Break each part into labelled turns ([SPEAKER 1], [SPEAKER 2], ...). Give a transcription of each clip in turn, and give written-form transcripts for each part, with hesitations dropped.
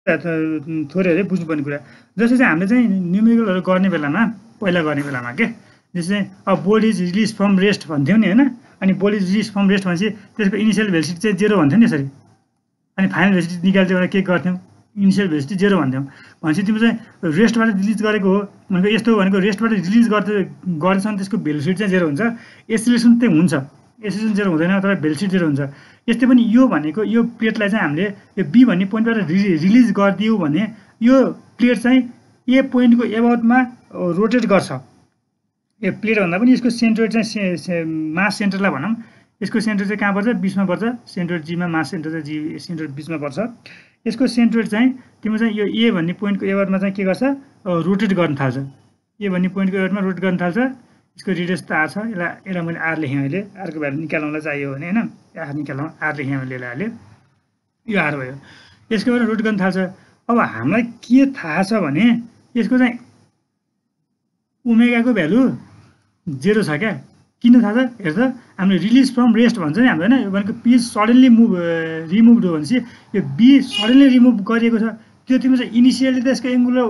[SPEAKER 1] थोरै बुझ्नुपर्ने कुरा जस्तो चाहिँ हामीले चाहिँ न्युमेरिकलहरू गर्ने बेलामा पहिला गर्ने बेलामा के जस्तो चाहिँ अब बोडी इज रिलिज फ्रम रेस्ट भन्थ्यौँ नि होइन अनि बोडी इज रिलिज फ्रम रेस्ट भनेपछि त्यसको इनिसियल भेलोसिटी चाहिँ 0 भन्थ्यो नि यसरी अनि फाइनल भेलोसिटी निकाल्थ्यौँ एउटा के गर्थ्यौँ इनिसियल भेलोसिटी 0 भन्थ्यौँ भनेपछि तिम्रो चाहिँ रेस्टबाट रिलिज गरेको हो भनेको यस्तो हो भनेको रेस्टबाट रिलिज गर्दैछ भने त्यसको भेलोसिटी चाहिँ 0 हुन्छ एसिलेसन चाहिँ हुन्छ एसिलेसन 0 हुँदैन तर भेलोसिटी 0 हुन्छ यस्तै पनि यो भनेको यो प्लेटलाई चाहिँ हामीले यो बी भन्ने पोइन्टबाट रिलिज गरिदियौँ भने यो प्लेट चाहिँ ए पोइन्टको एबाउटमा रोटेट गर्छ यो प्लेट भन्दा पनि यसको सेन्टर चाहिँ मास सेन्टरलाई भनौँ यसको सेन्टर चाहिँ कहाँ पर्छ बिचमा पर्छ सेन्टर जीमा मास सेन्टर चाहिँ जी सेन्टर बिचमा पर्छ यसको सेन्टर चाहिँ तिम्रो चाहिँ यो ए भन्ने पोइन्टको एबाउटमा चाहिँ के गर्छ रोटेट गर्न थाल्छ ए भन्ने पोइन्टको एबाउटमा रोटेट गर्न थाल्छ यसको रेडियस त आर छ यसलाई मैले आर लेखेँ अहिले आरको भ्यालु निकाल्नलाई चाहियो भने होइन आर निकाल्न आर लेखेँ मैले अहिले यो आर भयो यसको एउटा रोटेट गर्न थाल्छ अब हामीलाई के थाहा छ भने यसको चाहिँ ओमेगाको भ्यालु 0 छ क्या किन थाहा छ हेर त हामीले रिलिज फ्रम रेस्ट भन्छ नि हाम्रो होइन भनेको पी सडनली रिमुभ हो भनेपछि यो बी सडनली रिमुभ गरिएको छ त्यो तिम्रो चाहिँ इनिसियली त यसको एङ्गुलर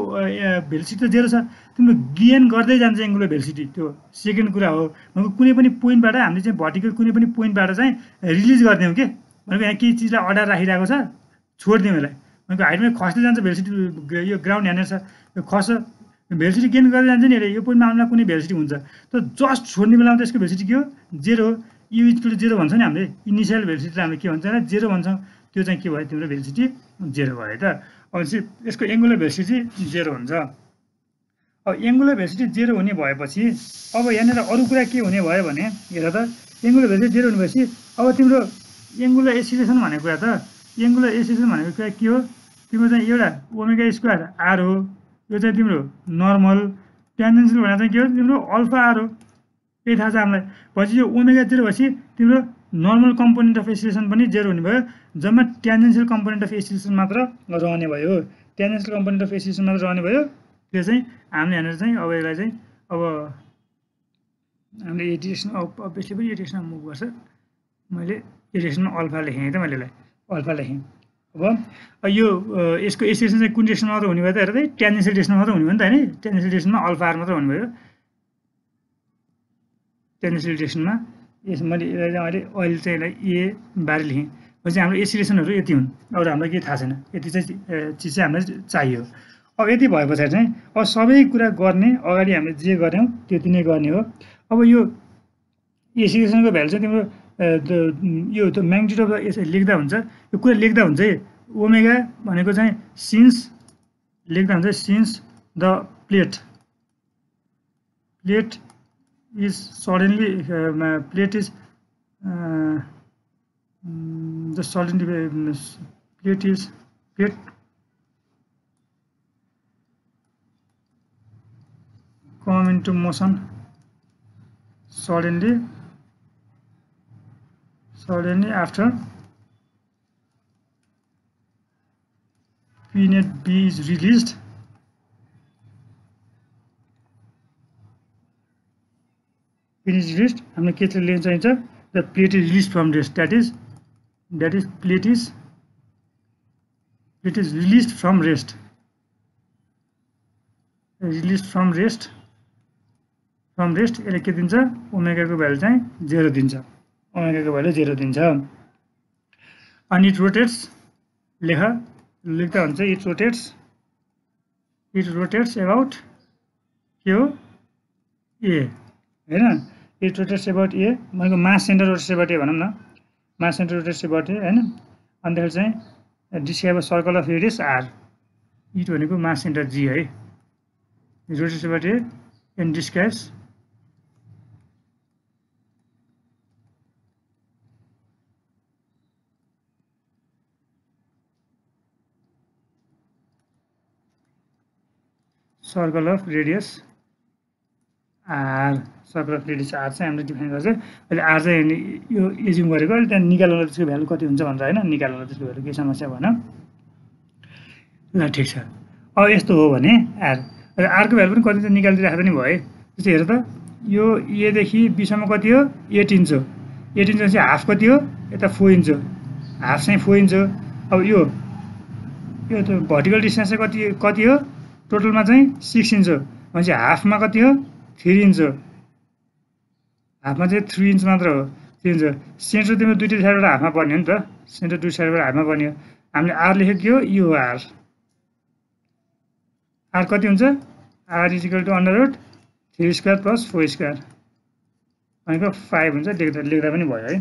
[SPEAKER 1] भेलोसिटी त 0 छ तिम्रो गेन गर्दै जान्छ एङ्गुलर भेलोसिटी त्यो सेकेन्ड कुरा हो भनेको कुनै पनि पोइन्टबाट हामीले चाहिँ भर्टिकल कुनै पनि पोइन्टबाट चाहिँ रिलिज गरिदियौँ के भनेको यहाँ केही चिजलाई अडार राखिरहेको छ छोडिदिउँ यसलाई भनेको हाइटमा खस्दै जान्छ भेलोसिटी यो ग्राउन्ड यहाँनिर छ यो खस्छ भेलोसिटी गेन गर्दै जान्छ नि यो पोइन्टमा आउन कुनै भेलोसिटी हुन्छ तर जस्ट छोड्ने बेलामा त यसको भेलोसिटी के हो 0 यु इक्वल टु 0 भन्छ नि हामीले इनिसियल भेलोसिटीलाई हामीले के भन्छ 0 भन्छौँ त्यो चाहिँ के भयो तिम्रो भेलोसिटी 0 भयो त अब यसको एङ्गुलर भेलोसिटी 0 हुन्छ अब एङ्गुलर भेलोसिटी 0 हुने भएपछि अब यहाँनिर अरू कुरा के हुने भयो भने हेर त एङ्गुलर भेलोसिटी 0 हुने भएपछि अब तिम्रो एङ्गुलर एसिलेसन भनेको कुरा त एङ्गुलर एसिलेसन भनेको कुरा के हो तिम्रो चाहिँ एउटा ओमेगा स्क्वायर आर हो यो चाहिँ तिम्रो नर्मल ट्यान्जेन्सियल भनेको चाहिँ के हो तिम्रो अल्फा आर हो यही थाहा छ हामीलाई पछि यो ओमेगा 0 भएपछि तिम्रो नर्मल कम्पोनेन्ट अफ एसिलेसन पनि 0 हुने भयो जम्मा ट्यान्जेन्सियल कम्पोनेन्ट अफ एसिलेसन मात्र रहने भयो ट्यान्जेन्सियल कम्पोनेन्ट अफ एसिलेसन मात्र रहने भयो त्यो चाहिँ हामीले यहाँनिर चाहिँ अब यसलाई चाहिँ अब हामीले एडिरेसन अभियसली पनि एडिरेसनमा मुभ गर्छ मैले एडिरेसनमा अल्फा लेखेँ त मैले यसलाई अल्फा लेखेँ अब यो यसको एसिलेसन चाहिँ कुन डिरेक्सनमा मात्र हुने भयो त हेर त ट्यान्जेन्सियल डिरेक्सनमा मात्र हुने भयो नि त होइन ट्यान्जेन्सियल डिरेक्सनमा अल्फा आर मात्र हुने भयो ट्यान्जेन्सियल डिरेक्सनमा यस मैले अहिले चाहिँ यसलाई ए बारे लेखेँ पछि हाम्रो एसिलेसनहरू यति हुन् अरू हामीलाई केही थाहा छैन यति चाहिँ चिज चाहिँ हामीलाई चाहियो अब यति भए पछाडि चाहिँ अब सबै कुरा गर्ने अगाडि हामीले जे गऱ्यौँ त्यति नै गर्ने हो अब यो एसिलेसनको भ्यालु चाहिँ तिम्रो यो त म्याग्निट्युड अफ यसरी लेख्दा हुन्छ यो कुरा लेख्दा हुन्छ है ओमेगा भनेको चाहिँ सिन्स लेख्दा हुन्छ since the plate is suddenly plate is the suddenly plate come into motion suddenly after P net B is released हामीले के चाहिँ लेख्न चाहिन्छ the plate is released from rest that is plate is released from rest यसले के दिन्छ ओमेगाको value चाहिँ 0 दिन्छ ओमेगाको भ्यालु 0 दिन्छ अनि इट रोटेट्स लेख्दा हुन्छ इट रोटेट्स अबाउट के हो ए हैन इट रोटेट्स अबाउट ए भनेको mass centre rotates about A भनौँ न mass centre rotates about A हैन अन्तखेरि चाहिँ describe a circle of radius r it भनेको मास सेन्टर जी है rotates about A and describes circle of radius r चाहिँ हामीले डिफाइन गर्छ अहिले आर चाहिँ यो एज्युम गरेको अहिले त्यहाँ निकाल्नु त्यसको भ्यालु कति हुन्छ भनेर होइन निकाल्नु त्यसको भ्यालु के समस्या भन ल ठिक छ अब यस्तो हो भने आर आरको भ्यालु पनि कति चाहिँ निकालिदिइराख्दा नि भयो त्यस्तो हेर त यो एदेखि बीसम्म कति हो 8 इन्च हो 8 इन्च चाहिँ हाफ कति हो यता 4 इन्च हो हाफ चाहिँ 4 इन्च हो अब यो यो त भर्टिकल डिस्टेन्स चाहिँ कति हो टोटलमा चाहिँ 6 इन्च हो भनेपछि हाफमा कति हो 3 इन्च हो हाफमा चाहिँ 3 इन्च मात्र हो 3 इन्च सेन्टर तिम्रो दुईटै साइडबाट हाफमा पर्ने हो नि त सेन्टर दुई साइडबाट हाफमा पर्ने हो हामीले आर लेखेको के हो यो हो आर कति हुन्छ r is equal to √3 square plus 4 square भनेको 5 हुन्छ लेख्दा पनि भयो है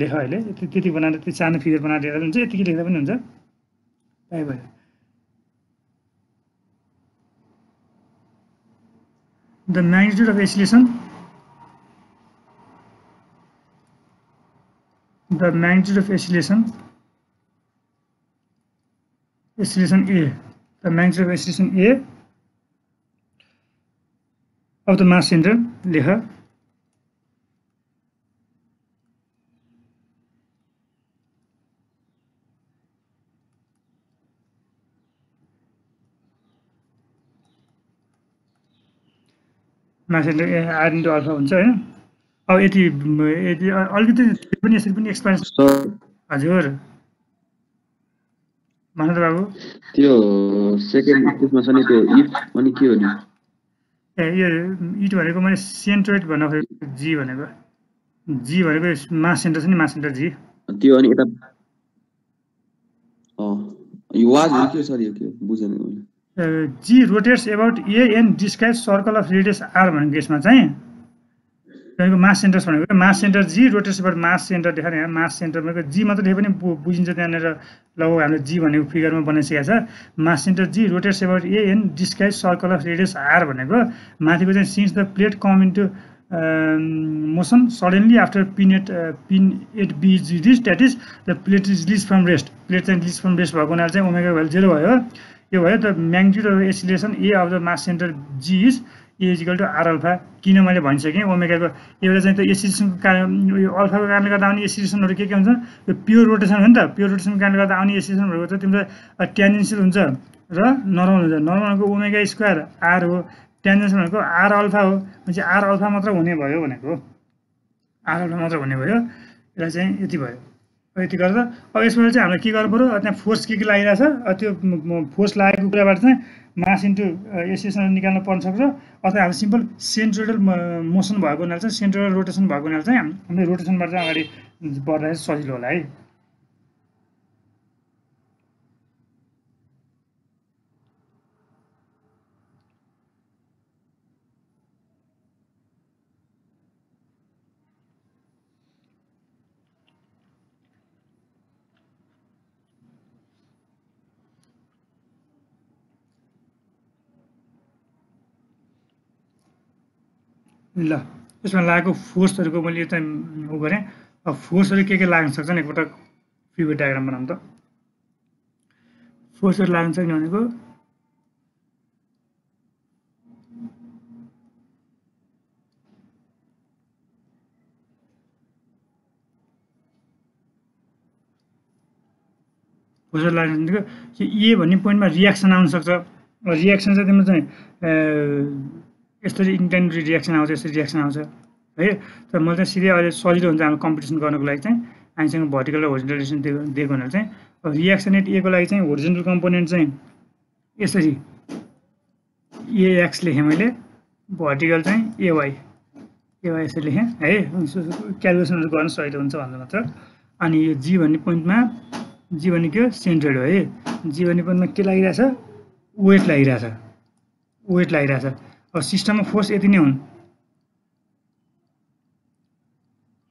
[SPEAKER 1] लेख अहिले त्यति बनाएर त्यो सानो फिगर बनाएर लेख्दा पनि हुन्छ यतिकै लेख्दा पनि हुन्छ 5 भयो the magnitude of acceleration A the magnitude of oscillation A of the mass center लेख mass center R into alpha हुन्छ हैन अब यति अलिकति पनि यसरी पनि एक्सपेरिमेन्ट हजुर भन्नु त बाबु
[SPEAKER 2] त्यो सेकेन्ड त्यसमा छ नि त्यो इफ अनि के हो नि
[SPEAKER 1] ए यो इट भनेको मैले सेन्ट्रोइड भन्न खोजेको जी भनेको मास सेन्टर छ नि मास सेन्टर जी
[SPEAKER 2] त्यो अनि यता यो वाज के सरी यो के बुझेन मैले
[SPEAKER 1] G rotates about A and describes circle of radius R भनेको यसमा चाहिँ तपाईँको मास सेन्टर्स भनेको mass centre G rotates about mass centre देखाएर यहाँ मास सेन्टर भनेको जी मात्र लेखे पनि बुझिन्छ त्यहाँनिर लगभग हामीले जी भनेको फिगरमा बनाइसकेको छ mass centre G rotates about A and describes circle of radius R भनेको माथिको चाहिँ since the plate come into motion suddenly after pin at B is release that is the plate is release from rest plate चाहिँ release from rest भएको हुनाले चाहिँ omega value 0 भयो यो भयो the magnitude of acceleration a of the mass centre G is a equal to R alpha किन मैले भनिसकेँ ओमेगाको एउटा चाहिँ त्यो एसिलेसनको कारण यो अल्फाको कारणले गर्दा आउने एसिलेसनहरू के हुन्छ यो प्योर रोटेसन हो नि त प्योर रोटेसनको कारणले गर्दा आउने एसिलेसनहरूको चाहिँ तिम्रो ट्यान्जेन्सियल हुन्छ र नर्मल हुन्छ नर्मल भनेको ओमेगा स्क्वायर आर हो ट्यान्जेन्सियल भनेको आर अल्फा हो भनेपछि आर अल्फा मात्र हुने भयो भनेको आर अल्फा मात्र हुने भयो यसलाई चाहिँ यति भयो यति गरेर अब यसबाट चाहिँ हामीले के गर्नु पऱ्यो त्यहाँ फोर्स के लागिरहेछ त्यो फोर्स लागेको कुराबाट चाहिँ मास इन्टु एसिलेसन निकाल्न पर्न सक्छ अथवा हाम्रो सिम्पल सेन्ट्रोइडल मोसन भएको हुनाले चाहिँ सेन्ट्रोइडल रोटेसन भएको हुनाले चाहिँ हामीले रोटेसनबाट चाहिँ अगाडि बढ्दा सजिलो होला है ल यसमा लागेको फोर्सहरूको मैले चाहिँ उ गरेँ अब फोर्सहरू के लाग्न सक्छन् एकपल्ट फिगर डायग्राम बनाऊँ त फोर्सहरू लाग्न सक्ने भनेको फोर्सहरू लाग्न भनेको ए भन्ने पोइन्टमा रियाक्सन आउन सक्छ रियाक्सन चाहिँ तिम्रो चाहिँ यसरी इन्क्लाइन रियाक्सन आउँछ यसरी रियाक्सन आउँछ है तर मैले चाहिँ सिधै अहिले सजिलो हुन्छ हाम्रो कम्पिटिसन गर्नको लागि चाहिँ हामीसँग भर्टिकल र होरिजेन्टल डिस्टेन्स दिएको हुनाले चाहिँ रियाक्सन रेट ए को लागि चाहिँ होरिजेन्टल कम्पोनेन्ट चाहिँ यसरी एएक्स लेखेँ मैले भर्टिकल चाहिँ एवाई यसरी लेखेँ है क्यालकुलेसनहरू गर्न सजिलो हुन्छ भन्दा मात्र अनि यो जी भन्ने पोइन्टमा जी भन्ने के हो सेन्ट्रोइड हो है जी भन्ने पोइन्टमा के लागिरहेछ वेट लागिरहेछ अब सिस्टममा फोर्स यति नै हुन्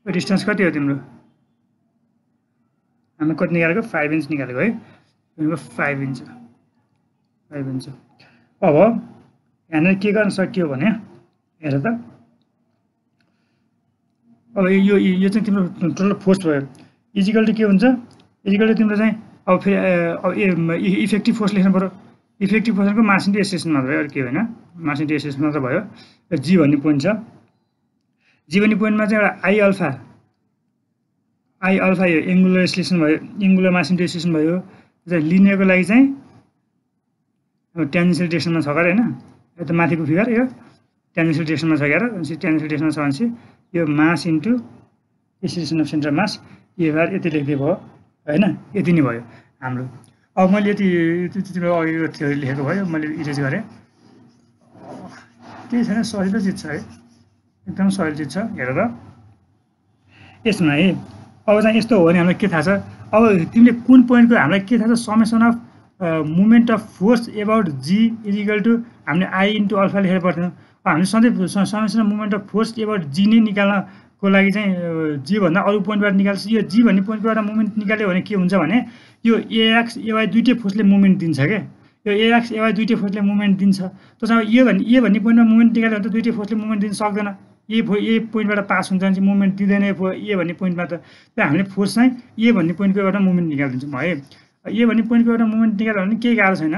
[SPEAKER 1] डिस्टेन्स कति हो तिम्रो हामीले कति निकालेको 5 इन्च निकालेको है 5 इन्च अब यहाँनिर के गर्न सकियो भने हेर त अब यो चाहिँ तिम्रो टोटल फोर्स भयो इजिकल टु के हुन्छ इजिकल टु तिम्रो चाहिँ अब फेरि अब इफेक्टिभ फोर्स लेख्नु पर्यो इफेक्टिभ फोर्सको मास इन्टु एसिलेसन मात्र भयो अरू के होइन मास इन्टु एसिलेसन मात्र भयो जी भन्ने पोइन्ट छ जी भन्ने पोइन्टमा चाहिँ एउटा आई अल्फा यो एङ्गुलर एसिलेसन भयो एङ्गुलर मास इन्टु एसिलेसन भयो लिनियरको लागि चाहिँ अब ट्यान्जेन्सियल डिरेक्सनमा छ गरे होइन यो त माथिको फिगर यो ट्यान्जेन्सियल डिरेक्सनमा छ गएर ट्यान्जेन्सियल डिरेक्सनमा छ भनेपछि यो mass into acceleration of centre mass यो भएर यति लेख्दै भयो होइन यति नै भयो हाम्रो अब मैले यति तिम्रो अघिको थ्योरी लेखेको भयो मैले इरेज गरेँ केही छैन सजिलो चिज छ है एकदम सजिलो चिज छ हेर त यसमा है अब चाहिँ यस्तो हो भने हामीलाई के थाहा छ अब तिमीले कुन पोइन्टको हामीलाई के थाहा छ summation of movement of force about G is equal to हामीले आई इन्टु अल्फा लेखेर पर्थ्यौँ हामीले सधैँ summation of movement of force about G नै निकाल्नको लागि चाहिँ जी भन्दा अरू पोइन्टबाट निकाल्छ यो जी भन्ने पोइन्टबाट मुभमेन्ट निकाल्यो भने के हुन्छ भने यो एएक्स एवाई दुइटै फोर्सले मुभमेन्ट दिन्छ क्या यो एएक्स एवाई दुइटै फोर्सले मुभमेन्ट दिन्छ त्यसमा ए भन्ने पोइन्टमा मुभमेन्ट निकाल्यो भने त दुइटै फोर्सले मुभमेन्ट दिन सक्दैन ए पोइन्टबाट पास हुन्छ भने चाहिँ मुभमेन्ट दिँदैन ए भन्ने पोइन्टमा त त्यो हामीले फोर्स चाहिँ ए भन्ने पोइन्टकोबाट मुभमेन्ट निकालिदिन्छौँ है ए भन्ने पोइन्टकोबाट मुभमेन्ट निकाल्यो भने केही गाह्रो छैन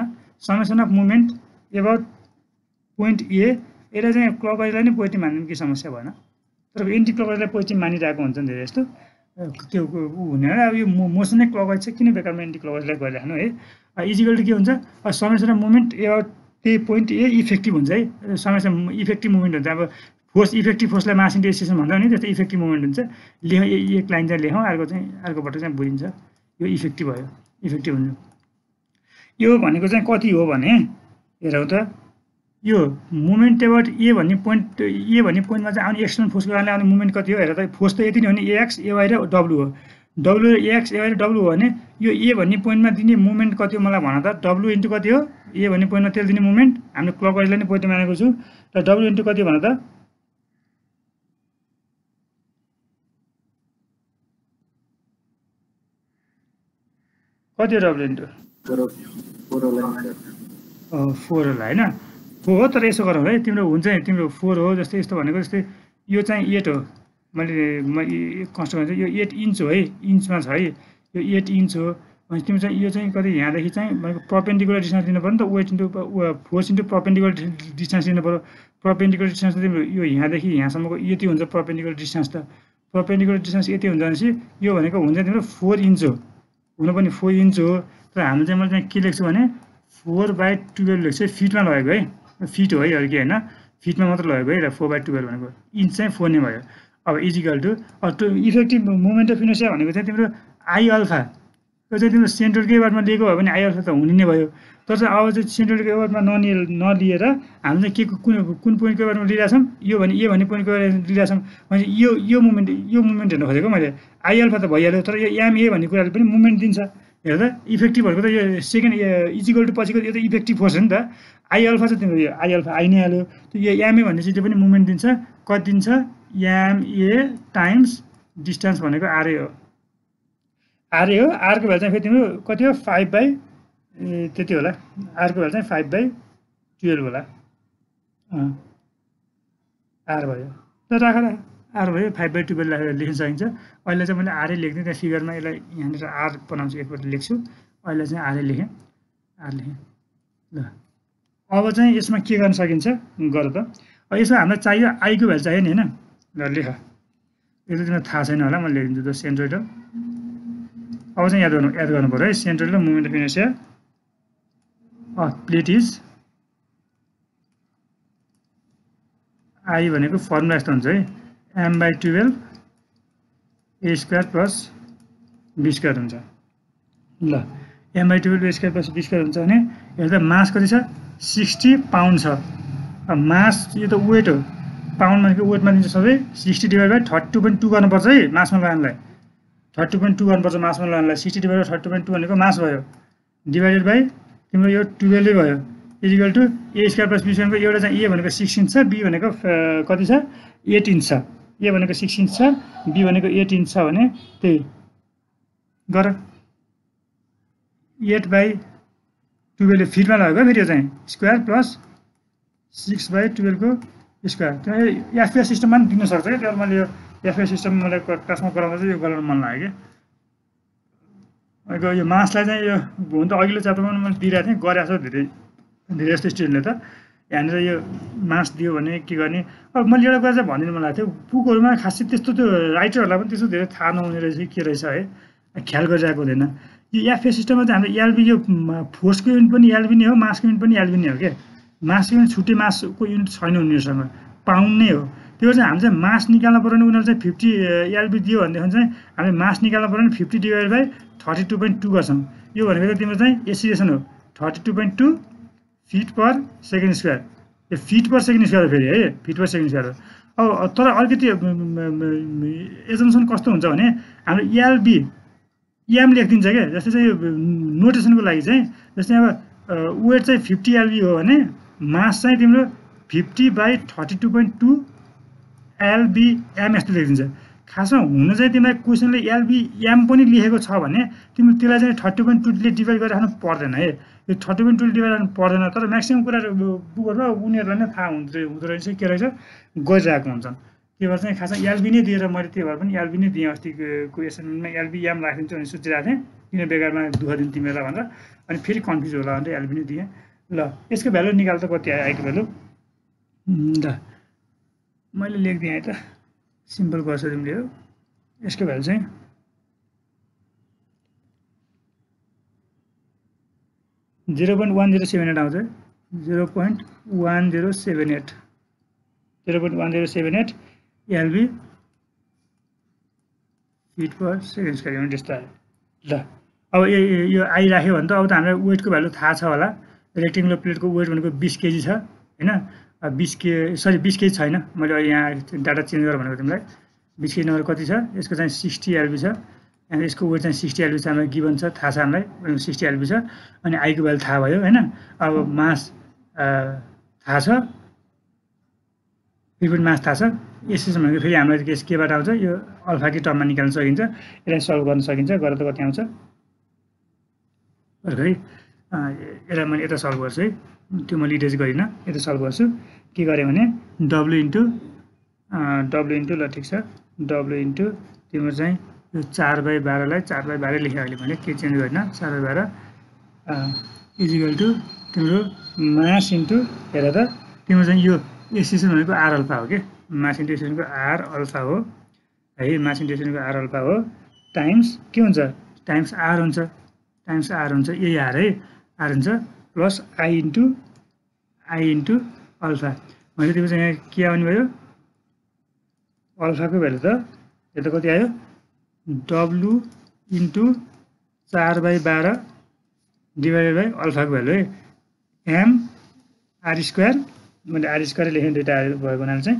[SPEAKER 1] summation of movement about point A यसलाई चाहिँ क्लकवाइजलाई नै पोजिटिभ मान्नु केही समस्या भएन तर एन्टी क्लकवाइजलाई पोजिटिभ मानिरहेको हुन्छ नि धेरै जस्तो त्यो ऊ हुने अब यो मोसन नै क्लकवाइज छ किन बेकारमा एन्टी क्लकवाइजलाई गरिराख्नु है इजिकल टु के हुन्छ समेसन अफ मुभमेन्ट एबाउट त्यही पोइन्ट ए इफेक्टिभ हुन्छ है समेसन इफेक्टिभ मुभमेन्ट हुन्छ अब फोर्स इफेक्टिभ फोर्सलाई मास इन्टु एक्सेसन भन्दा नि त्यस्तो इफेक्टिभ मुभमेन्ट हुन्छ लेखौँ एक लाइन चाहिँ लेखौँ अर्कोबाट चाहिँ बुझिन्छ यो इफेक्टिभ भयो इफेक्टिभ हुन्छ यो भनेको चाहिँ कति हो भने हेरौँ त यो मुभमेन्ट एबाउट ए भन्ने पोइन्टमा चाहिँ आउने एक्सटर्नल फोर्सको कारणले आउने मुभमेन्ट कति हो हेर त फोर्स त यति नै हो नि एएक्स एवाई र डब्लु हो डब्लु एएक्स एवाई र डब्लु हो भने यो ए भन्ने पोइन्टमा दिने मुभमेन्ट कति हो मलाई भन त डब्लु इन्टु कति हो ए भन्ने पोइन्टमा त्यसले दिने मुभमेन्ट हामीले क्लकवाइजलाई नै पोइन्ट मानेको छु र डब्लु इन्टु कति भन त कति हो डब्लु इन्टु 4 होला होइन 4 हो तर यसो गरौँ है तिम्रो हुन्छ नि तिम्रो 4 हो जस्तै यस्तो भनेको जस्तै यो चाहिँ 8 हो मैले कस्ट गर्छु यो 8 इन्च हो है इन्चमा छ है यो 8 इन्च हो भने तिम्रो चाहिँ यो चाहिँ कति यहाँदेखि चाहिँ भनेको पर्पेन्डिकुलर डिस्टेन्स दिनु पऱ्यो नि त weight into force into perpendicular distance दिनु पऱ्यो पर्पेन्डिकुलर डिस्टेन्स त तिम्रो यो यहाँदेखि यहाँसम्मको यति हुन्छ पर्पेन्डिकुलर डिस्टेन्स त पर्पेन्डिकुलर डिस्टेन्स यति हुन्छ भनेपछि यो भनेको हुन्छ तिम्रो 4 इन्च हो हुन पनि 4 इन्च हो तर हामीले चाहिँ मैले चाहिँ के लेख्छु भने 4/12 लेख्छु फिटमा लगेको है फिट हो है अरू के होइन फिटमा मात्र लगेको है र 4/12 भनेको इन्च चाहिँ 4 नै भयो अब is equal to effective moment of inertia भनेको चाहिँ तिम्रो आई अल्फा यो चाहिँ तिम्रो सेन्ट्रलकै वार्डमा लिएको भयो भने आई अल्फा त हुने नै भयो तर चाहिँ अब चाहिँ सेन्ट्रलकै वार्डमा नलिएर हामीले चाहिँ के कुन पोइन्टको वार्डमा लिइरहेछौँ यो भने ए भन्ने पोइन्टको वार्डमा लिइरहेछौँ भने यो मुभमेन्ट हेर्नु खोजेको मैले आई अल्फा त भइहाल्यो तर यो एम ए भन्ने कुराले पनि मुभमेन्ट दिन्छ हेर्दा इफेक्टिभहरूको त यो सेकेन्ड इजिकल टु पछिको यो त इफेक्टिभ फोर्स हो नि त आई अल्फा चाहिँ तिम्रो यो आई अल्फा आई नै हाल्यो यो एमए भन्ने चिजले पनि मुभमेन्ट दिन्छ कति दिन्छ एमए टाइम्स डिस्टेन्स भनेको आरए हो आरको भ्यालु चाहिँ फेरि तिम्रो कति हो 5/, त्यति होला आरको भ्यालु चाहिँ 5/12 होला आर भयो त राख आर भयो 5/12 लेख्न सकिन्छ अहिले चाहिँ मैले आरै लेख्दिनँ त्यहाँ फिगरमा यसलाई यहाँनिर आर बनाउँछु एकपल्ट लेख्छु अहिले चाहिँ आरै लेखेँ आर लेखेँ ल अब चाहिँ यसमा के गर्न सकिन्छ गर त यसमा हामीलाई चाहियो आईको भ्यालु चाहियो नि होइन ल लेख यो त तिमीलाई थाहा छैन होला मैले लेखिदिन्छु त सेन्ट्रोइड अब चाहिँ याद गर्नु पऱ्यो है centroid movement of inertia of plate is I भनेको फर्मुला यस्तो हुन्छ है m/12 a square plus b square हुन्छ ल m/12 a square plus b square हुन्छ भने हेर्दा मास कति छ 60 पाउन्ड छ मास यो त वेट हो पाउन्ड भनेको वेटमा दिन्छ सबै 60/32.2 गर्नुपर्छ है मासमा लगानलाई 32.2 गर्नुपर्छ मासमा लगानलाई 60/32.2 भनेको मास भयो डिभाइडेड बाई तिम्रो यो 12 नै भयो is equal to A square plus B स्क्वायरको एउटा चाहिँ ए भनेको 6 इन्च छ बी भनेको कति छ 8 इन्च छ ए भनेको 6 इन्च छ बी भनेको 8 इन्च छ भने त्यही गर 8/12 फिटमा लगेको फेरि यो चाहिँ स्क्वायर प्लस 6/12 को स्क्वायर त्यो एफएस सिस्टममा पनि दिन सक्छ क्या त्यो मैले यो एफएस सिस्टम मलाई क्लासमा गराउँदा चाहिँ यो गर्न मन लाग्यो क्या यो मासलाई चाहिँ यो हुन त अघिल्लो च्याप्टरमा मैले दिइरहेको थिएँ गरेको छ धेरै जस्तो स्टुडेन्टले त यहाँनिर यो मास दियो भने के गर्ने अब मैले एउटा कुरा चाहिँ भनिदिनु मन लागेको थियो बुकहरूमा खासै त्यस्तो त्यो राइटरहरूलाई पनि त्यस्तो धेरै थाहा नहुने रहेछ के रहेछ है ख्याल गरिरहेको हुँदैन यो एफएस सिस्टममा चाहिँ हाम्रो एलबी यो फोर्सको युनिट पनि एलबी नै हो मासको युनिट पनि एलबी नै हो क्या मासको युनिट छुट्टै मासको युनिट छैन उनीहरूसँग पाउन्ड नै हो त्यो चाहिँ हामीले चाहिँ मास निकाल्नु पऱ्यो भने उनीहरू चाहिँ 50 एलबी दियो भनेदेखि चाहिँ हामीले मास निकाल्नु पऱ्यो भने 50/32.2 गर्छौँ यो भनेको त तिम्रो चाहिँ एसिलेसन हो 32.2 फिट पर सेकेन्ड स्क्वायर यो फिट पर सेकेन्ड स्क्वायर फेरि है फिट पर सेकेन्ड स्क्वायर हो अब तर अलिकति एजम्सन कस्तो हुन्छ भने हाम्रो एलबी एम लेखिदिन्छ क्या जस्तै चाहिँ नोटेसनको लागि चाहिँ जस्तै अब वेट चाहिँ 50 एलबी हो भने मास चाहिँ तिम्रो 50/32.2 एलबीएम यस्तो लेखिदिन्छ खासमा हुन चाहिँ तिमीलाई क्वेसनले एलबीएम पनि लेखेको छ भने तिमीले त्यसलाई चाहिँ 30.2 ले डिभाइड गरिराख्नु पर्दैन है यो 30.2 ले डिभाइड गर्नु पर्दैन तर म्याक्सिमम कुरा बुकहरूमा उनीहरूलाई नै थाहा हुँदो रहेछ के रहेछ गरिरहेको हुन्छन् त्यही भएर चाहिँ खासमा एलबी नै दिएर मैले त्यही भएर पनि एलबी नै दिएँ अस्तिको एसाइनमेन्टमा एलबीएम राखिदिन्छु भने सोचिरहेको थिएँ किन बेकारमा दुःख दिनु तिमीहरूलाई भनेर अनि फेरि कन्फ्युज होला भनेर एलबी नै दिएँ ल यसको भ्यालु निकाल त कति आयो आइको भ्यालु ल मैले लेखिदिएँ है त सिम्पल गर्छ तिमीले हो यसको भ्यालु चाहिँ 0.1078 आउँछ 0.1078 lb feet per second square unit यस्तो आयो ल अब यो आइराख्यो भने त अब त हामीलाई वेटको भ्यालु थाहा छ होला रेक्टेङ्गुलर प्लेटको वेट भनेको 20 केजी छ हैन 20 केजी छैन मैले यहाँ डाटा चेन्ज गरेर भनेको तिमीलाई 20 केजी नम्बर कति छ यसको चाहिँ 60 एलबी छ अनि यसको वेट चाहिँ 60 एलबी छ हामीलाई गिभन छ थाहा छ हामीलाई 60 एलबी छ अनि आईको भ्यालु थाहा भयो हैन अब मास थाहा छ रिपिट मास थाहा छ एसएस भनेको फेरि हामीलाई केस केबाट आउँछ यो अल्फाकै टर्ममा निकाल्न सकिन्छ यसलाई सल्भ गर्न सकिन्छ गरेर त कति आउँछ खै यसलाई मैले यता सल्भ गर्छु है त्यो मैले इरेज गरिनँ यता सल्भ गर्छु के गरेँ भने डब्लु इन्टु ल ठिक छ डब्लु इन्टु तिम्रो चाहिँ यो 4/12 लाई 4/12 लेखेँ अहिले मैले के चेन्ज गरिनँ 4/12 इजिकल टु तिम्रो मास इन्टु हेर त तिम्रो चाहिँ यो एसिएसन भनेको आर अल्फा हो के मास इन्टु एसिएसनको आर अल्फा हो है मास इन्टु एसिएसनको आर अल्फा हो टाइम्स के हुन्छ टाइम्स आर हुन्छ यही आर है आर हुन्छ प्लस आई इन्टु अल्फा मैले तिम्रो चाहिँ यहाँ के आउने भयो अल्फाको भ्यालु त यो त कति आयो डब्लु इन्टु 4/12 डिभाइडेड बाई अल्फाको भ्यालु है एम आर स्क्वायर मैले आर स्क्वायर लेखेँ दुईवटा भएको हुनाले चाहिँ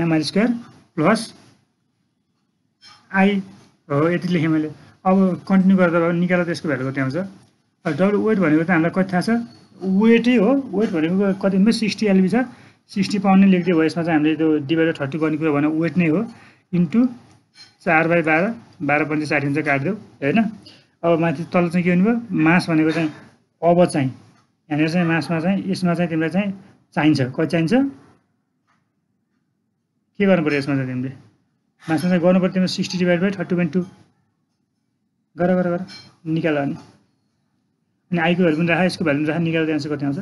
[SPEAKER 1] M R square plus I हो यति लेखेँ मैले अब कन्टिन्यू गर्दा निकालेर त्यसको भ्यालु कति आउँछ डब्लु वेट भनेको त हामीलाई कति थाहा छ वेटै हो वेट भनेको कति 60 एलबी छ 60 पाउन्ड नै लेख्दै भयो यसमा चाहिँ हामीले त्यो डिभाइडेड 30 गर्ने कुरा भने वेट नै हो इन्टु 4/12 12 × 60 हुन्छ काटिदेऊ होइन अब माथि तल चाहिँ के हुनुभयो मास भनेको चाहिँ अब चाहिँ यहाँनिर चाहिँ मासमा चाहिँ यसमा चाहिँ तिमीलाई चाहिँ चाहिन्छ कति चाहिन्छ के गर्नु पर्यो यसमा चाहिँ तिमीले मासमा चाहिँ गर्नु पर्यो तिम्रो 60 डिभाइड बाई 30.2 गर निकाल अनि आईको भ्यालु पनि राख यसको भ्यालु पनि राख निकाल्दा आन्सर कति आउँछ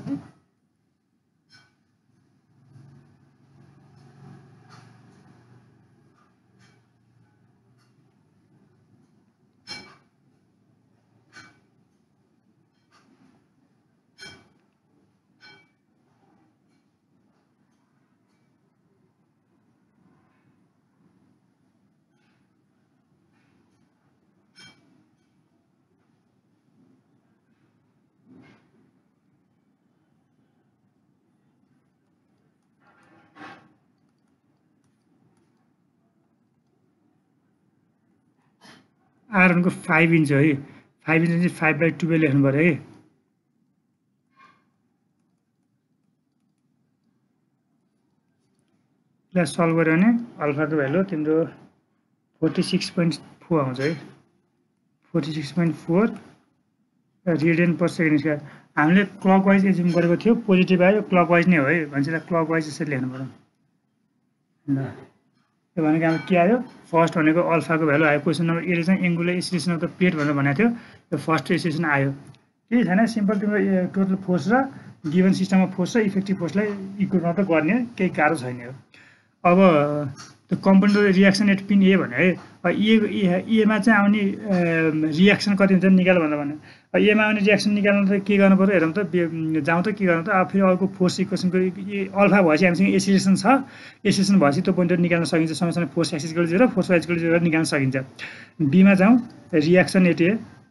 [SPEAKER 1] आर भनेको 5 इन्च हो है 5 इन्च चाहिँ 5/12 लेख्नु पर्यो है यसलाई सल्भ गर्यो भने अल्फाको भ्यालु तिम्रो 46.4 आउँछ है 46.4 रेडियन पर सेकेन्ड स्क्वायर हामीले क्लकवाइज एज्युम गरेको थियो पोजिटिभ आयो क्लकवाइज नै हो है भन्छ क्लकवाइज यसरी लेख्नु पर्यो ल यो भनेको हाम्रो के आयो फर्स्ट भनेको अल्फाको भ्यालु आयो क्वेसन नम्बर एले चाहिँ angular acceleration of the plate भनेर भनेको थियो यो फर्स्ट एक्सिलेसन आयो केही छैन सिम्पल तिम्रो टोटल फोर्स र गिभन सिस्टममा फोर्स र इफेक्टिभ फोर्सलाई इक्वल मात्र गर्ने केही गाह्रो छैन हो अब त्यो कम्पोनेन्ट रियाक्सन एट पिन ए भने है एमा चाहिँ आउने रियाक्सन कति हुन्छ निकाल भनेर भने एमा आउने रियाक्सन निकाल्नु त के गर्नु पर्यो हेरौँ त जाउँ त के गर्नु त अब फेरि अर्को फोर्स इक्वेसनको अल्फा भएपछि हामीसँग एसिलेसन छ एसिलेसन भएपछि त्यो पोइन्टहरू निकाल्न सकिन्छ सँगसँगै force axis equal 0 force y equal 0 निकाल्न सकिन्छ बीमा जाउँ रियाक्सन एट ए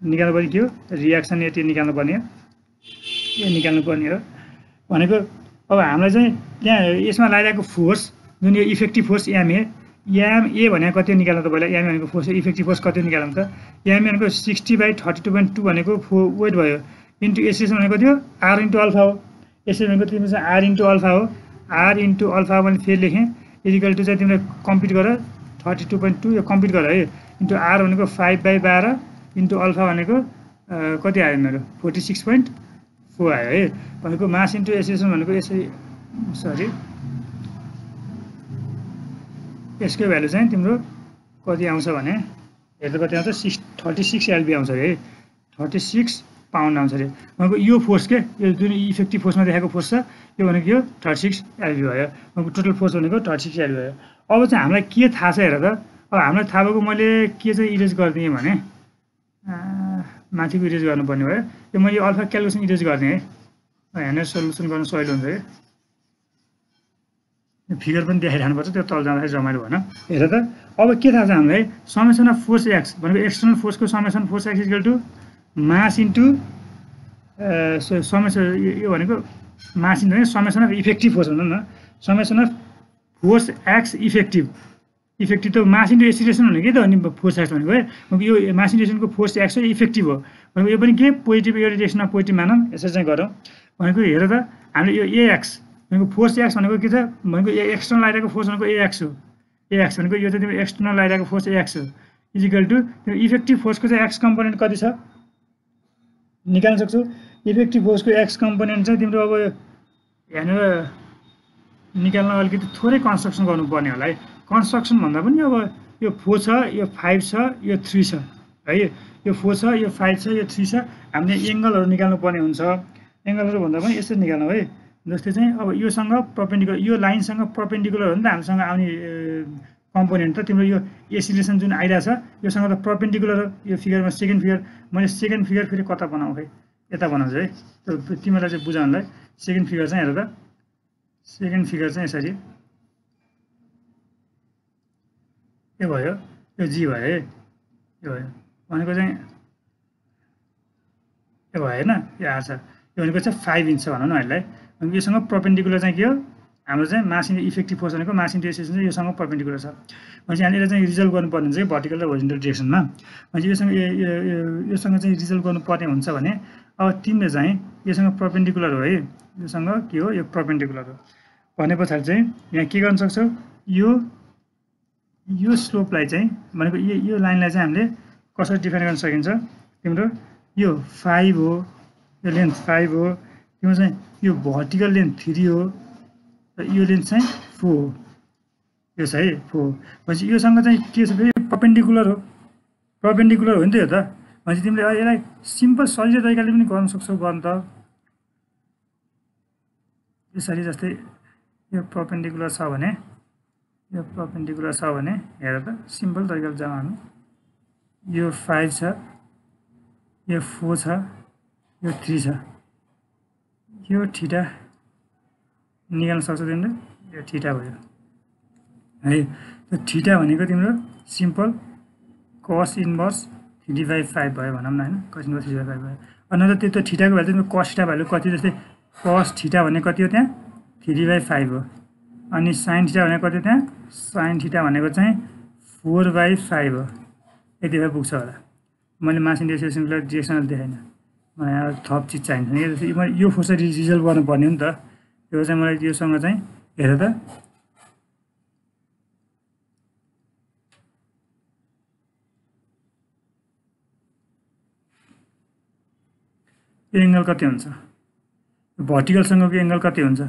[SPEAKER 1] निकाल्नुपर्ने के हो रियाक्सन यति निकाल्नुपर्ने हो यो निकाल्नुपर्ने हो भनेको अब हामीलाई चाहिँ त्यहाँ यसमा लागिरहेको फोर्स जुन यो इफेक्टिभ फोर्स एमए भनेको कति निकाल्नु त पहिला एमए भनेको फोर्स इफेक्टिभ फोर्स कति निकाल्नु त एमए भनेको 60/32.2 भनेको वेट भयो इन्टु एसिएसन भनेको थियो आर इन्टु अल्फा हो एसिएसन भनेको तिम्रो चाहिँ आर इन्टु अल्फा हो आर इन्टु अल्फा भने फेरि लेखेँ इक्वल टु चाहिँ तिमीले कम्प्युट गर 32.2 यो कम्प्युट गर है इन्टु आर भनेको 5/12 इन्टु अल्फा भनेको कति आयो मेरो 46.4 आयो है भनेको मास इन्टु एसिएसन भनेको यसरी सरी यसको भ्यालु चाहिँ तिम्रो कति आउँछ भने हेर्दा कति आउँछ 36 एलबी आउँछ अरे है 36 पाउन्ड आउँछ अरे भनेको यो फोर्स के यो जुन इफेक्टिभ फोर्समा देखाएको फोर्स छ यो भनेको यो 36 एलबी भयो भनेको टोटल फोर्स भनेको 36 एलबी भयो अब चाहिँ हामीलाई के थाहा छ हेर त अब हामीलाई थाहा भएको मैले के चाहिँ इरेज गरिदिएँ भने माथिको इरेज गर्नुपर्ने भयो यो मैले अल्फा क्यालकुलेसन इरेज गर्ने है हेर्ने सल्युसन गर्न सजिलो हुन्छ है फिगर पनि देखाइरहनुपर्छ त्यो तल जाँदाखेरि रमाइलो भएन हेर त अब के थाहा छ हामीलाई समेसन अफ फोर्स एक्स भनेको एक्सटर्नल फोर्सको summation force X equal to mass into summation यो भनेको mass into summation of effective force भनौँ न summation of force X effective त मास इन्टु एसिलेसन भनेको के त अनि फोर्स एक्स भनेको है यो मास इन्टु एसिलेसनको फोर्स एक्स हो इफेक्टिभ हो भनेको यो पनि के पोजिटिभ यो डिरेक्सनमा पोजिटिभ मानौँ यसरी चाहिँ गरौँ भनेको हेर त हामीले यो एएक्स भनेको फोर्स एक्स भनेको के छ भनेको एक्सटर्नल आइरहेको फोर्स भनेको एएक्स हो एएक्स भनेको यो चाहिँ तिम्रो एक्सटर्नल आइरहेको फोर्स एक्स हो इजिकल टु त्यो इफेक्टिभ फोर्सको चाहिँ एक्स कम्पोनेन्ट कति छ निकाल्न सक्छौ इफेक्टिभ फोर्सको एक्स कम्पोनेन्ट चाहिँ तिम्रो अब यहाँनिर निकाल्न अलिकति थोरै कन्स्ट्रक्सन गर्नुपर्ने होला है कन्स्ट्रक्सन भन्दा पनि अब यो 4 छ यो 5 छ यो 3 छ है यो 4 छ यो 5 छ यो 3 छ हामीले एङ्गलहरू निकाल्नु पर्ने हुन्छ एङ्गलहरू भन्दा पनि यसरी निकाल्नु है जस्तै चाहिँ अब योसँग परपेन्डिकुलर यो लाइनसँग परपेन्डिकुलर हो नि त हामीसँग आउने कम्पोनेन्ट त तिम्रो यो एसिलेसन जुन आइरहेछ योसँग त परपेन्डिकुलर हो यो फिगरमा सेकेन्ड फिगर मैले सेकेन्ड फिगर फेरि कता बनाऊँ खै यता बनाउँछु है त्यो तिमीलाई चाहिँ बुझाउनलाई सेकेन्ड फिगर चाहिँ हेर त सेकेन्ड फिगर चाहिँ यसरी यो भयो यो जी भयो है यो भयो भनेको चाहिँ यो भयो होइन यो आएको छ यो भनेको चाहिँ 5 इन्च छ भनौँ न यसलाई अनि योसँग परपेन्डिकुलर चाहिँ के हो हाम्रो चाहिँ मास इन्टु इफेक्टिभ फोर्स भनेको मास इन्टु एसिलेसन चाहिँ योसँग परपेन्डिकुलर छ भनेपछि यहाँनिर चाहिँ रिजल्भ गर्नुपर्ने हुन्छ कि भर्टिकल र होरिजन्टल डिरेक्सनमा भनेपछि योसँग चाहिँ रिजल्भ गर्नुपर्ने हुन्छ भने अब तिमीले चाहिँ योसँग परपेन्डिकुलर हो है योसँग के हो यो परपेन्डिकुलर हो भने पछाडि चाहिँ यहाँ के गर्न सक्छौ यो स्लोपलाई चाहिँ भनेको यो लाइनलाई चाहिँ हामीले कसरी डिफाइन गर्न सकिन्छ तिम्रो यो 5 हो यो लेन्थ 5 हो तिम्रो चाहिँ यो भर्टिकल लेन्थ 3 हो र यो लेन्थ चाहिँ 4 हो यो छ है 4 भनेपछि योसँग चाहिँ के छ फेरि परपेन्डिकुलर हो नि त यो त भनेपछि तिमीले यसलाई सिम्पल सजिलो तरिकाले पनि गर्न सक्छौ गर्नु त यसरी जस्तै यो परपेन्डिकुलर छ भने हेर त सिम्पल तरिकाले जाउँ हामी यो 5 छ यो 4 छ यो 3 छ यो थीटा निकाल्न सक्छौ तिमीले यो थीटा भयो है त्यो थीटा भनेको तिम्रो सिम्पल cos इन्भर्स 3/5 भयो भनौँ न हैन cos इन्भर्स 3/5 भयो अनि त्यो थीटाको भ्यालु तिम्रो cos थीटा भ्यालु कति जस्तै cos थीटा भनेको कति हो त्यहाँ 3/5 हो अनि sin थीटा भनेको कति त्यहाँ sin थीटा भनेको चाहिँ 4/5 हो यति भए पुग्छ होला मैले मास इन्टु एसिलेसनको लागि डिरेक्सनल देखाइन मलाई थप चिज चाहिन्छ नि जस्तै यो फोर्स रिजल्भ गर्नुपर्ने हो नि त यो चाहिँ मलाई योसँग चाहिँ हेर त एङ्गल कति हुन्छ भर्टिकलसँगको एङ्गल कति हुन्छ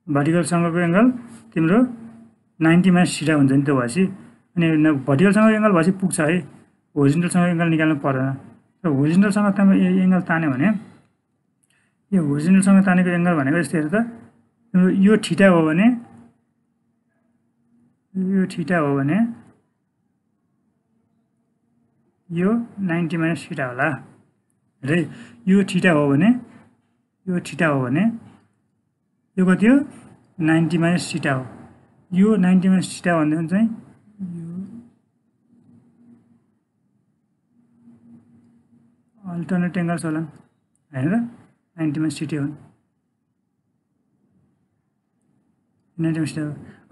[SPEAKER 1] भर्टिकलसँगको एङ्गल तिम्रो 90 माइनस थीटा हुन्छ नि त्यो भएपछि अनि भर्टिकलसँग एङ्गल भएपछि पुग्छ है होरिजन्टलसँग एङ्गल निकाल्नु पर्दैन र होरिजन्टलसँग तिम्रो एङ्गल तान्यो भने यो होरिजन्टलसँग तानेको एङ्गल भनेको यस्तो हेर त तिम्रो यो थीटा हो भने यो 90 माइनस थीटा होला है यो थीटा हो भने यो कति हो 90 माइनस थीटा हो यो 90 माइनस थीटा भन्दा चाहिँ अल्टरनेट एङ्गल्स होला हैन र 90 माइनस थीटा हो 90 माइनस थीटा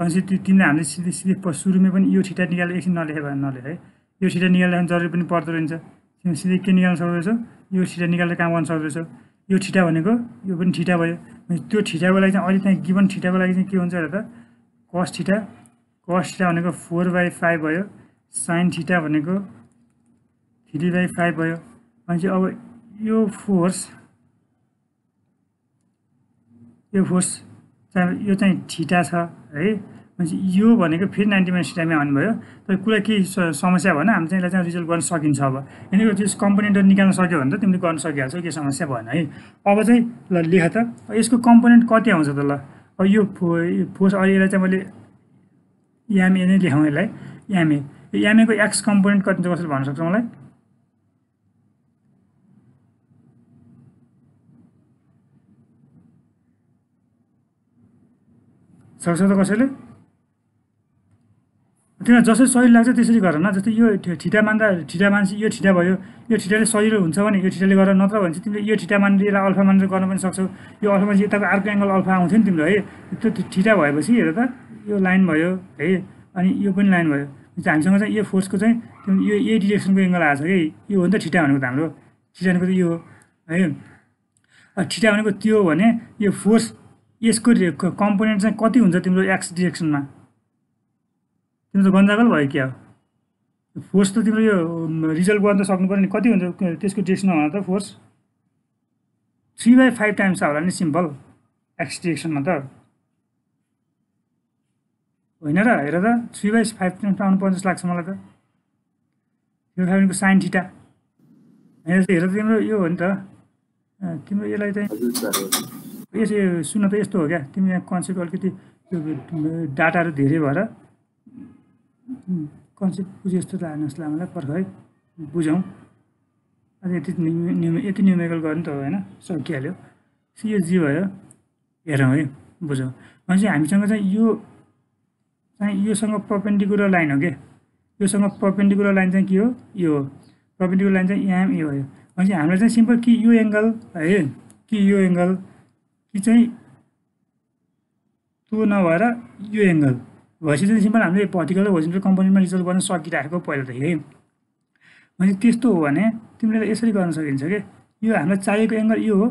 [SPEAKER 1] अनि तिमीले हामीले सिधै सिधै सुरुमै पनि यो थीटा निकालेर एकछिन नलेखे भए नलेख है यो थीटा निकाल्दा जरुरी पनि पर्दो रहन्छ तिमी सिधै के निकाल्न सक्दैछौ यो थीटा निकालेर काम गर्न सक्दैछौ यो थीटा भनेको यो पनि थीटा भयो त्यो थीटाको लागि चाहिँ अहिले चाहिँ गिभन थीटाको लागि चाहिँ के हुन्छ र त cos थीटा भनेको 4/5 भयो sin थीटा भनेको 3/5 भयो अनि चाहिँ अब यो फोर्स यो चाहिँ थीटा छ है अनि यो भनेको फेरि 90 माइनस थीटामै आउनु भयो तर कुरा के समस्या भएन हामी चाहिँ यसलाई चाहिँ रिजल्भ गर्न सकिन्छ अब यिनीको त्यस कम्पोनेन्टहरू निकाल्न सक्यो भने त तिमीले गर्न सकिहाल्छौ के समस्या भएन है अब चाहिँ ल लेख त यसको कम्पोनेन्ट कति आउँछ त ल अब यो फोर्स अहिले यसलाई चाहिँ मैले यामए नै लेखौँ यसलाई यामए को एक्स कम्पोनेन्ट कति छ कसरी भन्न सक्छौ मलाई सक्छ त कसैले तिमीलाई जसरी सही लाग्छ त्यसरी गर न जस्तै यो थीटा मान्छे यो थीटा भयो यो थीटाले सजिलो हुन्छ भने यो थीटाले गरेर नत्र भने चाहिँ तिमीले यो थीटा मानेर यसलाई अल्फा मानेर गर्न पनि सक्छौ यो अल्फा मान्छे यताको अर्को एङ्गल अल्फा आउँथ्यो नि तिम्रो है त्यो थीटा भएपछि हेर त यो लाइन भयो है अनि यो पनि लाइन भयो हामीसँग चाहिँ यो फोर्सको चाहिँ यो यही डिरेक्सनको एङ्गल आएको छ कि यो हो नि त थीटा भनेको त हाम्रो थीटा भनेको त यो हो है थीटा भनेको त्यो हो भने यो फोर्स यसको कम्पोनेन्ट चाहिँ कति हुन्छ तिम्रो एक्स डिरेक्सनमा तिम्रो त गन्जागल भयो क्या हो फोर्स त तिम्रो यो रिजल्भ गर्न त सक्नु पर्यो नि कति हुन्छ त्यसको डिरेक्सनमा होला त फोर्स 3/5 टाइम्स होला नि सिम्पल एक्स डिरेक्सनमा त होइन र हेर त 3/5 टाइम्स आउनु पर्छ जस्तो लाग्छ मलाई त 3/5 साइन थीटा हेर त तिम्रो यो हो नि त तिम्रो यसलाई चाहिँ यसो सुन त यस्तो हो क्या तिमी यहाँ कन्सेप्ट अलिकति त्यो डाटाहरू धेरै भएर कन्सेप्ट बुझे जस्तो लाग्नु जस्तो लाग्यो मलाई पर्ख है बुझौँ अझ यति न्युमेरिकल गर्नु त हो होइन सकिहाल्यो यो जी भयो हेरौँ है बुझौँ भनेपछि हामीसँग चाहिँ योसँग परपेन्डिकुलर लाइन हो क्या योसँग परपेन्डिकुलर लाइन चाहिँ के हो यो हो परपेन्डिकुलर लाइन चाहिँ यहाँ यो भयो भनेपछि हामीलाई चाहिँ सिम्पल कि यो एङ्गल है कि यो एङ्गल कि चाहिँ त्यो नभएर यो एङ्गल भएपछि चाहिँ सिम्पल हामीले भर्टिकल र होरिजन्टल कम्पोनेन्टमा रिजल्भ गर्न सकिराखेको पहिलादेखि है भने त्यस्तो हो भने तिमीले यसरी गर्न सकिन्छ कि यो हामीलाई चाहिएको एङ्गल यो हो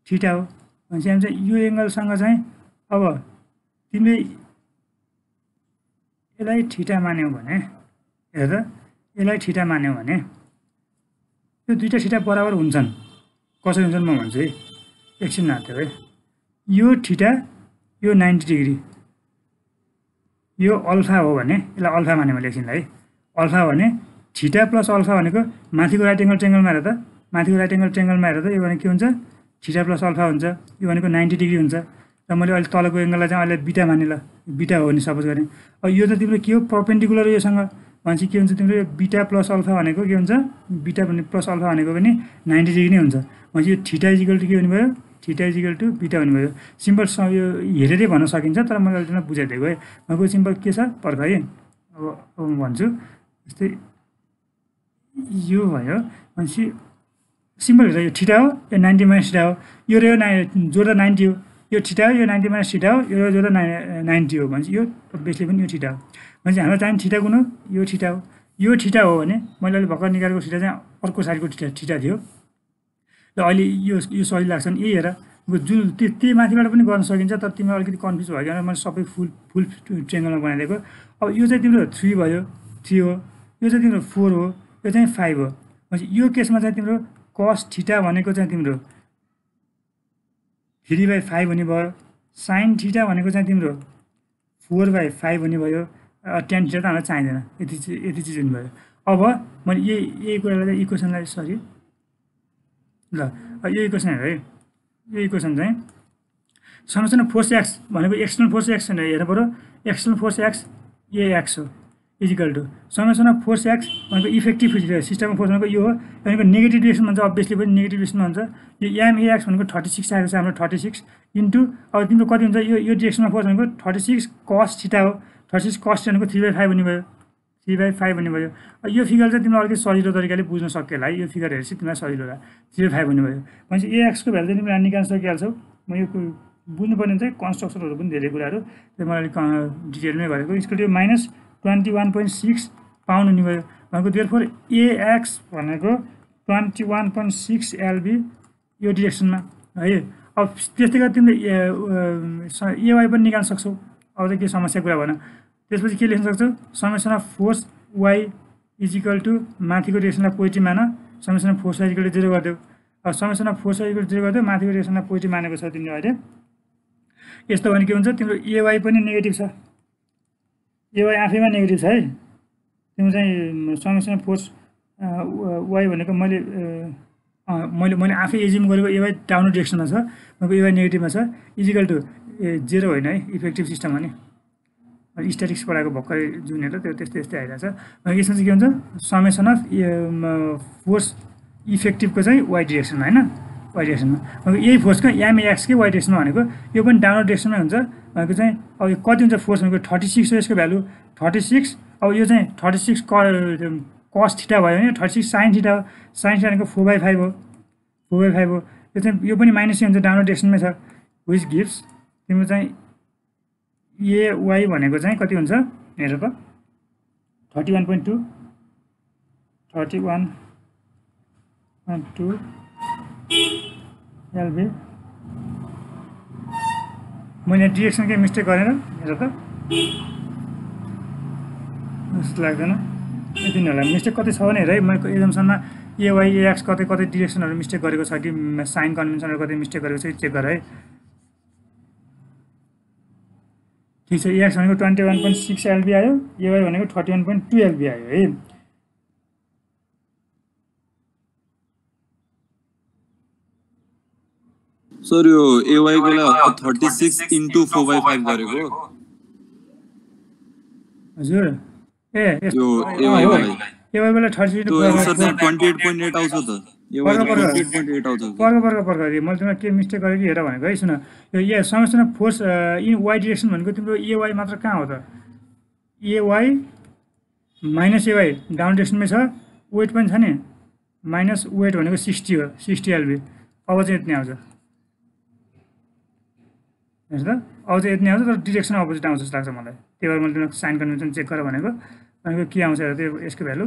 [SPEAKER 1] थीटा हो भनेपछि हामी चाहिँ यो एङ्गलसँग चाहिँ अब तिमीले यसलाई थीटा मान्यौ भने हेर त यसलाई थीटा मान्यौ भने यो दुईटा थीटा बराबर हुन्छन् कसरी हुन्छन् म भन्छु है एकछिन नाथ्यो है यो थीटा यो 90 डिग्री यो अल्फा हो भने यसलाई अल्फा माने मैले एकछिनलाई है अल्फा भने थीटा प्लस अल्फा भनेको माथिको राइट एङ्गल ट्रेङ्गलमा हेर त माथिको राइट एङ्गल ट्रेङ्गलमा हेर त यो भनेको के हुन्छ थीटा प्लस अल्फा हुन्छ यो भनेको 90 डिग्री हुन्छ र मैले अहिले तलको एङ्गललाई चाहिँ अहिले बिटा माने ल बिटा हो नि सपोज गरेँ अब यो त तिम्रो के हो परपेन्डिकुलर योसँग भनेपछि के हुन्छ तिम्रो यो बिटा प्लस अल्फा भनेको के हुन्छ बिटा भने प्लस अल्फा भनेको पनि 90 डिग्री नै हुन्छ भनेपछि यो थीटा इजिकल टु के हुने भयो थीटा इजिकल टु बिटा हुने भयो सिम्पल यो हेरेरै भन्न सकिन्छ तर मैले अहिले बुझाइदिएको है उहाँको सिम्पल के छ पर्ख है अब म भन्छु जस्तै यो भयो भनेपछि सिम्पल हेर यो थीटा हो यो 90 माइनस थीटा हो यो र यो जोड्दा 90 हो यो थीटा हो यो 90 माइनस थीटा हो यो जोड्दा 90 हो भनेपछि यो बेसले पनि यो थीटा हो भनेपछि हामीलाई चाहिने थीटा कुन हो यो थीटा हो यो थीटा हो भने मैले अहिले भर्खर निकालेको थीटा चाहिँ अर्को साइडको थीटा थियो र अहिले यो सही लाग्छ नि यही हेर जुन त्यही माथिबाट पनि गर्न सकिन्छ तर तिमीलाई अलिकति कन्फ्युज भयो भने मैले सबै फुल ट्रेङ्गलमा बनाइदिएको अब यो चाहिँ तिम्रो 3 भयो 3 हो यो चाहिँ तिम्रो 4 हो यो चाहिँ 5 हो भनेपछि यो केसमा चाहिँ तिम्रो cos थीटा भनेको चाहिँ तिम्रो 3/5 हुने भयो sin थीटा भनेको चाहिँ तिम्रो 4/5 हुने भयो tan थीटा त हामीलाई चाहिँदैन यति चिज हुने भयो अब मैले यही कुरालाई चाहिँ इक्वेसनलाई सरी ल यो इक्वेसन हेर है यो इक्वेसन चाहिँ समेसन फोर्स एक्स भनेको एक्सटर्नल फोर्स एक्स हेर्नु पऱ्यो external force x a x हो is equal to summation of force x भनेको इफेक्टिभ सिस्टमको फोर्स भनेको यो हो भनेको नेगेटिभ डिरेक्सन भन्छ अभियसली पनि नेगेटिभ डिरेक्सनमा हुन्छ यो एमएएक्स भनेको 36 आएको छ हाम्रो 36 इन्टु अब तिम्रो कति हुन्छ यो डिरेक्सनमा फोर्स भनेको 36 cos थीटा हो 36 cos थीटा भनेको 3/5 हुने भयो 3/5 भन्ने भयो। यो फिगर चाहिँ तिमीलाई अलिकति सजिलो तरिकाले बुझ्न सक्यो होला है, यो फिगर हेरेपछि तिमीलाई सजिलो होला। 3/5 भन्ने भयो भनेपछि AX को भ्यालु चाहिँ तिमीले निकाल्न सकिहाल्छौ। म यो बुझ्नुपर्ने चाहिँ कन्स्ट्रक्सनहरू पनि धेरै कुराहरू त्यो मैले अलिक डिटेलमै गरेको। इक्वल टु -21.6 पाउन्ड हुने भयो भनेको देयरफोर AX भनेको 21.6 LB यो डिरेक्सनमा है। अब त्यस्तै गरी तिमीले AY पनि निकाल्न सक्छौ। अब चाहिँ के समस्या कुरा भएन। त्यसपछि के लेख्न सक्छौ, summation of force Y is equal to माथिको डिरेक्सनलाई पोजिटिभ मान, summation of force Y equal to 0 गरिदेऊ। अब summation of force Y equal to 0 गरिदेऊ, माथिको डिरेक्सनलाई पोजिटिभ मानेको छ तिमीले अहिले। यस्तो भने के हुन्छ, तिम्रो AY पनि नेगेटिभ छ, AY आफैमा नेगेटिभ छ है। तिम्रो चाहिँ समेसन अफ फोर्स Y भनेको मैले आफै एज्युम गरेको AY डाउन डिरेक्सनमा छ, भनेको AY नेगेटिभमा छ, इजिकल टु 0 होइन है, इफेक्टिभ सिस्टम भने स्ट्याटिक्स पढाएको भर्खरै जुन हेर त्यो त्यस्तै आइरहेछ। यसमा चाहिँ के हुन्छ, समेसन अफ फोर्स इफेक्टिभको चाहिँ Y डिरेक्सनमा होइन, Y डिरेक्सनमा यही फोर्सको MAX कै Y डिरेक्सनमा भनेको यो पनि डाउनवर्ड डिरेक्सनमै हुन्छ भनेको चाहिँ। अब यो कति हुन्छ फोर्स भनेको 36 हो यसको भ्यालु 36। अब यो चाहिँ 36 कस थीटा भयो भने 36 साइन थीटा हो, साइन थीटा भनेको 4/5 हो, 4/5 हो। यो चाहिँ यो पनि माइनसै हुन्छ, डाउनवर्ड डिरेक्सनमै छ, विच गिभ्स तिम्रो चाहिँ AY भनेको चाहिँ कति हुन्छ हेर त 31.2 LB। मैले डिरेक्सनकै मिस्टेक गरेर हेर त जस्तो लाग्दैन। यति नै होला मिस्टेक कति छ भने हेर है, मैले एजम्सनमा AY AX कतै डिरेक्सनहरू मिस्टेक गरेको छ कि साइन कन्भेन्सनहरू कतै मिस्टेक गरेको छ चेक गर है। ठिक छ, AX भनेको 21.6 LB आयो, AY भनेको 31.2 LB आयो है।
[SPEAKER 3] सर यो AY को लागि 36 * 4/5 गरेको
[SPEAKER 1] हजुर। ए
[SPEAKER 3] यो AY
[SPEAKER 1] AY वाला 36
[SPEAKER 3] तो आन्सर चाहिँ 28.8 आउँछ त। AY 28.8 आउँछ।
[SPEAKER 1] पर्ख मैले तिमीलाई के मिस्टेक गरेँ कि हेर भनेको है। सुन, यो summation of force in Y direction भनेको तिम्रो AY मात्र कहाँ हो त, AY माइनस AY डाउन डिरेक्सनमै छ, वेट पनि छ नि, माइनस वेट भनेको 60 हो, 60 LB। अब चाहिँ यति नै आउँछ हेर्छ त, अब चाहिँ यति नै आउँछ, तर डिरेक्सन अपोजिट आउँछ जस्तो लाग्छ मलाई। त्यही भएर मैले तिमीलाई साइन कन्भेन्सन चेक गर भनेको के आउँछ हेर त्यो यसको भ्यालु।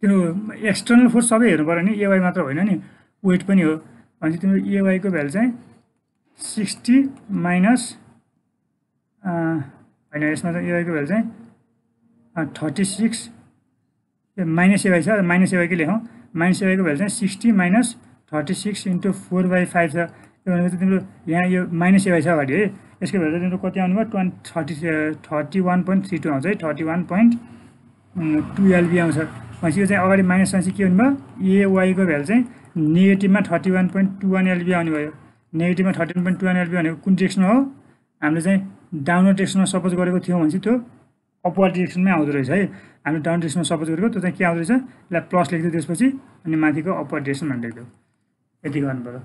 [SPEAKER 1] तिम्रो एक्सटर्नल फोर्स सबै हेर्नु पऱ्यो नि, AY मात्र होइन नि, वेट पनि हो भनेपछि तिम्रो AY को भ्यालु चाहिँ 60 माइनस होइन, यसमा चाहिँ AY को भ्यालु चाहिँ 36 माइनस AY छ, माइनस AY कै लेखौँ, माइनस AY को भ्यालु चाहिँ 60 माइनस 36 * 4/5 छ। त्यो भनेको चाहिँ तिम्रो यहाँ यो माइनस AY छ अगाडि है, यसको भ्यालु तिम्रो कति आउनु भयो 31.32 आउँछ है, 31.2 LB आउँछ भनेपछि यो चाहिँ अगाडि माइनस भनेपछि के हुनु भयो, AY को भ्यालु चाहिँ नेगेटिभमा 31.21 LB आउने भयो। नेगेटिभमा 31.21 LB भनेको कुन डिरेक्सनमा हो, हामीले चाहिँ डाउनवर्ड डिरेक्सनमा सपोज गरेको थियौँ भनेपछि त्यो अपवर्ड डिरेक्सनमै आउँदो रहेछ है। हामीले डाउन डिरेक्सनमा सपोज गरेको त्यो चाहिँ के आउँदो रहेछ, यसलाई प्लस लेख्दै त्यसपछि अनि माथिको अपवर्ड डिरेक्सन भनेर लेख्दै यति गर्नु पर्यो।